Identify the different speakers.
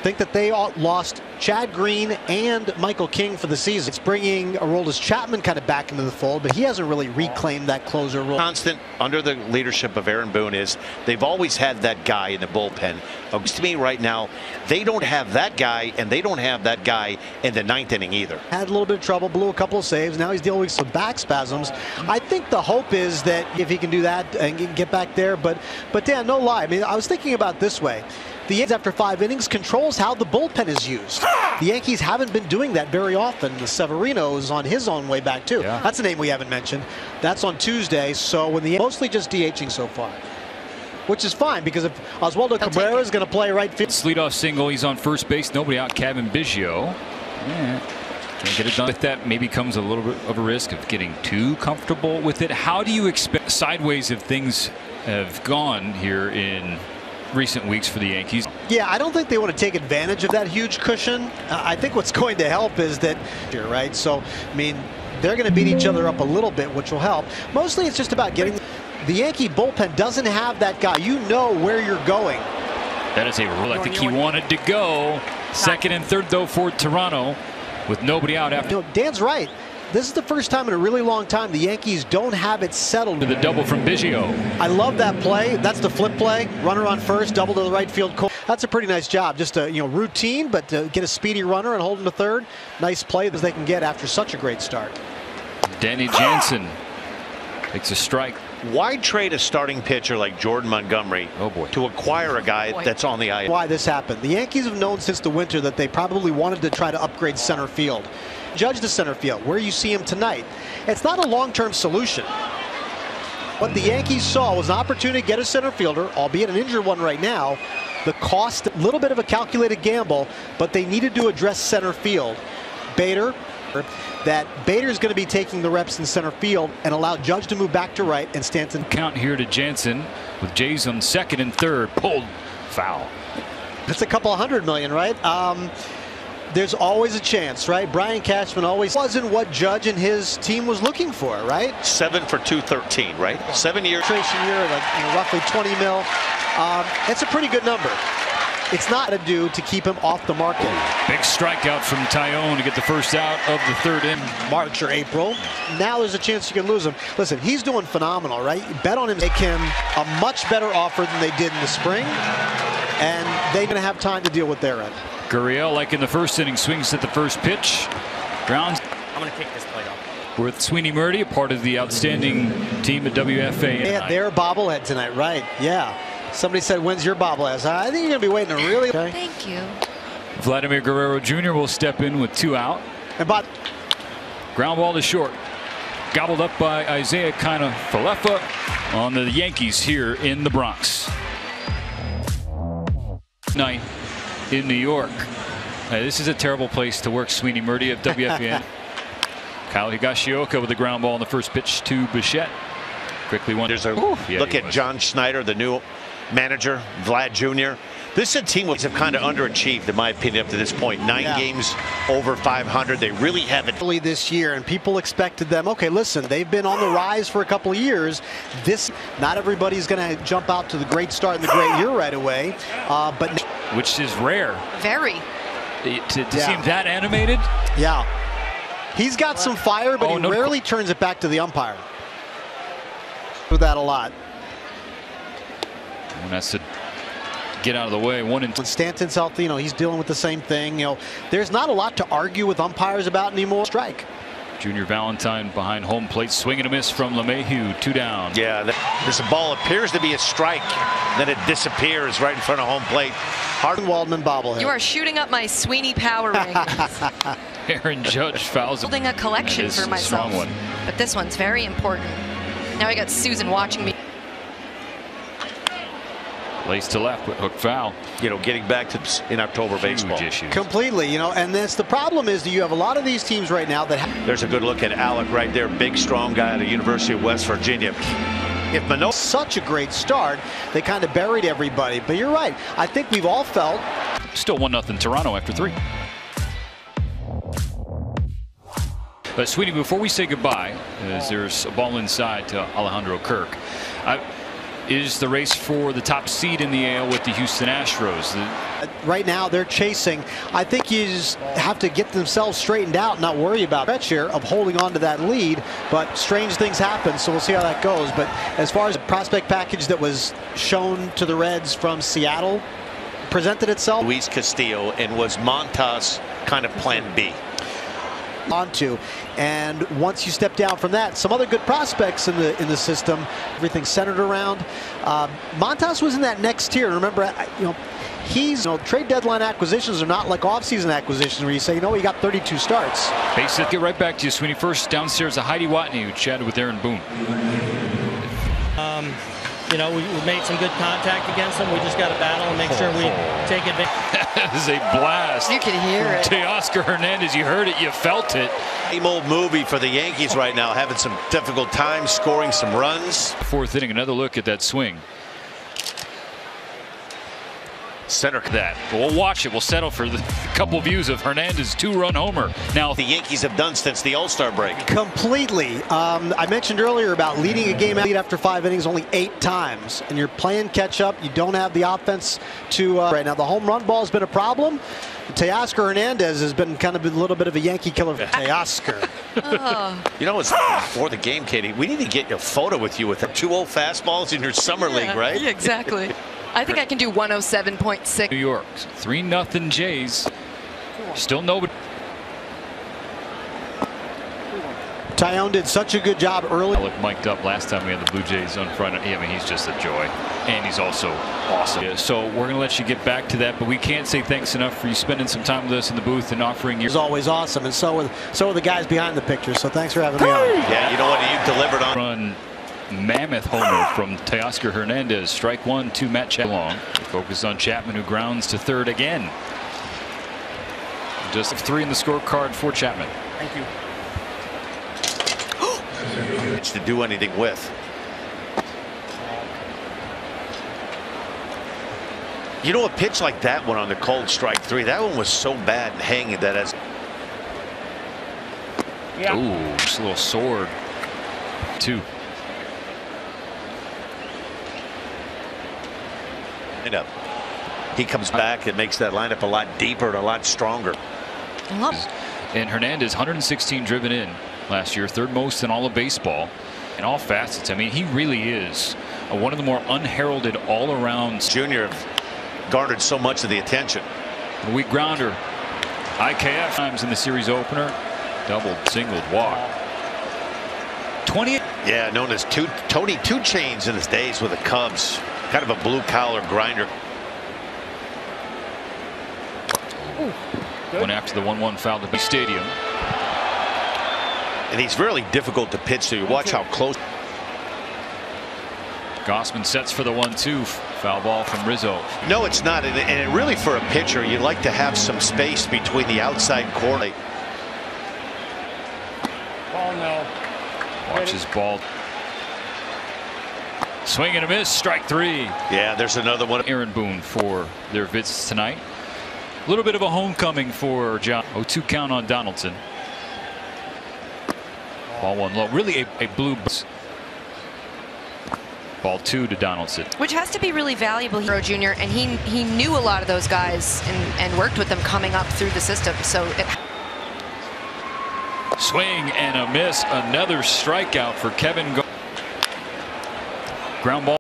Speaker 1: think that they all lost Chad Green and Michael King for the season. It's bringing Aroldis Chapman kind of back into the fold, but he hasn't really reclaimed that closer role.
Speaker 2: Constant under the leadership of Aaron Boone is they've always had that guy in the bullpen. To me right now, they don't have that guy, and they don't have that guy in the ninth inning either.
Speaker 1: Had a little bit of trouble, blew a couple of saves. Now he's dealing with some back spasms. I think the hope is that if he can do that and get back there, but Dan, no lie. I mean, I was thinking about it this way. The Yankees, after 5 innings, controls how the bullpen is used. The Yankees haven't been doing that very often. Severino is on his own way back, too.
Speaker 3: Yeah.
Speaker 1: That's a name we haven't mentioned. That's on Tuesday, so when the mostly just DHing so far, which is fine, because if Oswaldo Cabrera is going to play right field.
Speaker 3: Leadoff single, he's on first base, nobody out. Kevin Biggio. Yeah. Can't get it done. With that, maybe comes a little bit of a risk of getting too comfortable with it. How do you expect sideways if things have gone here in recent weeks for the Yankees?
Speaker 1: Yeah, I don't think they want to take advantage of that huge cushion. I think what's going to help is that here, right? So, I mean, they're going to beat each other up a little bit, which will help. Mostly it's just about getting. The Yankee bullpen doesn't have that guy. You know where you're going.
Speaker 3: That is a rule. I think he wanted to go. Second and third, though, for Toronto with nobody out after.
Speaker 1: You know, Dan's right. This is the first time in a really long time the Yankees don't have it settled.
Speaker 3: To the double from Biggio.
Speaker 1: I love that play. That's the flip play. Runner on first, double to the right field. That's a pretty nice job. Just a routine, but to get a speedy runner and hold him to third. Nice play that they can get after such a great start.
Speaker 3: Danny Jansen takes a strike.
Speaker 2: Why trade a starting pitcher like Jordan Montgomery to acquire a guy that's on the IL?
Speaker 1: Why this happened. The Yankees have known since the winter that they probably wanted to try to upgrade center field. Judge the center field, where you see him tonight. It's not a long-term solution. What the Yankees saw was an opportunity to get a center fielder, albeit an injured one right now. The cost, a little bit of a calculated gamble, but they needed to address center field. Bader is going to be taking the reps in center field and allow Judge to move back to right and Stanton.
Speaker 3: Count here to Jansen with Jays on second and third. Pulled foul.
Speaker 1: That's a couple $100 million, right? There's always a chance, right? Brian Cashman always wasn't what Judge and his team was looking for, right?
Speaker 2: 7 for 213, right? 7 years.
Speaker 1: Year, like roughly 20 mil. It's a pretty good number. It's not to do to keep him off the market.
Speaker 3: Big strikeout from Tyone to get the first out of the third inning.
Speaker 1: March or April. Now there's a chance you can lose him. Listen, he's doing phenomenal, right? You bet on him. Make him a much better offer than they did in the spring, and they're going to have time to deal with their end.
Speaker 3: Gurriel, like in the first inning, swings at the first pitch. Grounds.
Speaker 4: I'm going to kick this plate off.
Speaker 3: With Sweeney Murdy, a part of the outstanding team at WFA.
Speaker 1: They had their bobblehead tonight, right? Yeah. Somebody said, when's your bobblehead? I think you're going to be waiting a really. Okay.
Speaker 5: Thank you.
Speaker 3: Vladimir Guerrero Jr. will step in with 2 out.
Speaker 1: And
Speaker 3: ground ball to short. Gobbled up by Isaiah Kiner-Falefa on the Yankees here in the Bronx. Night in New York. This is a terrible place to work. Sweeney Murdy of WFAN. Kyle Higashioka with the ground ball on the first pitch to Bichette. Quickly one.
Speaker 2: There's a look at John Schneider, the new manager, Vlad Jr. This is a team which have kind of underachieved, in my opinion, up to this point. 9 games over 500. They really haven't.
Speaker 1: This year, and people expected them. Okay, listen, they've been on the rise for a couple of years. Not everybody's going to jump out to the great start and the great year right away. But
Speaker 3: which is rare.
Speaker 5: Very.
Speaker 3: To see him that animated.
Speaker 1: Yeah. He's got some fire, but he rarely turns it back to the umpire. With that a lot.
Speaker 3: One has to get out of the way. When
Speaker 1: Stanton's healthy, he's dealing with the same thing. There's not a lot to argue with umpires about anymore. Strike.
Speaker 3: Junior Valentine behind home plate, swing and a miss from LeMahieu. 2 down.
Speaker 2: Yeah, this ball appears to be a strike, then it disappears right in front of home plate.
Speaker 1: Harden Waldman bobblehead.
Speaker 5: You are shooting up my Sweeney power rankings.
Speaker 3: Aaron Judge fouls.
Speaker 5: Holding a collection for myself.
Speaker 3: Strong one.
Speaker 5: But this one's very important. Now I got Susan watching me.
Speaker 3: Lace to left, but hook foul.
Speaker 2: Getting back to in October baseball.
Speaker 3: Issues.
Speaker 1: Completely, and that's the problem is that you have a lot of these teams right now that
Speaker 2: There's a good look at Alec right there, big strong guy at the University of West Virginia. If Manoah,
Speaker 1: such a great start, they kind of buried everybody. But you're right. I think we've all felt.
Speaker 3: Still 1-0 Toronto after 3. But Sweeney, before we say goodbye, as there's a ball inside to Alejandro Kirk, is the race for the top seed in the AL with the Houston Astros.
Speaker 1: Right now they're chasing. I think you just have to get themselves straightened out, not worry about stretch here of holding on to that lead. But strange things happen, so we'll see how that goes. But as far as the prospect package that was shown to the Reds from Seattle presented itself,
Speaker 2: Luis Castillo, and was Montas kind of plan B?
Speaker 1: Onto, and once you step down from that, some other good prospects in the system. Everything centered around Montas was in that next tier. Remember, trade deadline acquisitions are not like offseason acquisitions where you say, you got 32 starts.
Speaker 3: Base hit. Get right back to you, Sweeney. First downstairs to Heidi Watney, who chatted with Aaron Boone.
Speaker 6: We made some good contact against them. We just got to battle and make sure we take advantage.
Speaker 3: This is a blast.
Speaker 5: You can hear it.
Speaker 3: Teoscar Hernandez, you heard it, you felt it.
Speaker 2: Same old movie for the Yankees right now, having some difficult time scoring some runs.
Speaker 3: Fourth inning, another look at that swing.
Speaker 2: Center
Speaker 3: that. We'll watch it. We'll settle for the couple views of Hernandez' two-run homer. Now
Speaker 2: the Yankees have done since the All-Star break.
Speaker 1: Completely. I mentioned earlier about leading a game after 5 innings only 8 times, and you're playing catch-up. You don't have the offense to right now. The home run ball has been a problem. Teoscar Hernandez has been kind of a little bit of a Yankee killer. Teoscar.
Speaker 2: It's before the game, Katie. We need to get a photo with you with the 2-0 fastballs in your summer league, right?
Speaker 5: Yeah, exactly. I think I can do 107.6.
Speaker 3: New York, 3-0 Jays. Still nobody.
Speaker 1: Tyone did such a good job early.
Speaker 3: Look mic'd up last time we had the Blue Jays on front. I mean, he's just a joy, and he's also awesome. Yeah, so we're going to let you get back to that, but we can't say thanks enough for you spending some time with us in the booth and offering your.
Speaker 1: It's always awesome, and so are the guys behind the picture. So thanks for having me on.
Speaker 2: Yeah, you know what? You delivered on.
Speaker 3: Run. Mammoth homer from Teoscar Hernandez. Strike one to Matt Chapman. Focus on Chapman, who grounds to third again. Just 3 in the scorecard for Chapman.
Speaker 6: Thank you.
Speaker 2: To do anything with. A pitch like that one on the cold strike 3, that one was so bad and hanging that as.
Speaker 3: Yeah. Ooh, just a little sword. 2.
Speaker 2: He comes back and makes that lineup a lot deeper and a lot stronger.
Speaker 3: And Hernandez, 116 driven in last year, 3rd most in all of baseball in all facets. I mean, he really is one of the more unheralded all-around.
Speaker 2: Junior garnered so much of the attention.
Speaker 3: A weak grounder. IKF times in the series opener. Doubled, singled, walk. 20.
Speaker 2: Yeah, known as Tony Two Chains in his days with the Cubs. Kind of a blue-collar grinder.
Speaker 3: Went after the 1-1 foul to the stadium.
Speaker 2: And he's really difficult to pitch, so you watch how close.
Speaker 3: Gossman sets for the 1-2. Foul ball from Rizzo.
Speaker 2: No, it's not. And really, for a pitcher, you'd like to have some space between the outside corner.
Speaker 6: Ball no.
Speaker 3: Watch his ball. Swing and a miss. Strike 3.
Speaker 2: Yeah, there's another one.
Speaker 3: Aaron Boone for their visits tonight. A little bit of a homecoming for John. 0-2 count on Donaldson. Ball 1 low. Really a blue. Ball 2 to Donaldson.
Speaker 5: Which has to be really valuable. Hero Jr. and he knew a lot of those guys and worked with them coming up through the system. So
Speaker 3: swing and a miss. Another strikeout for Kevin. Ground ball.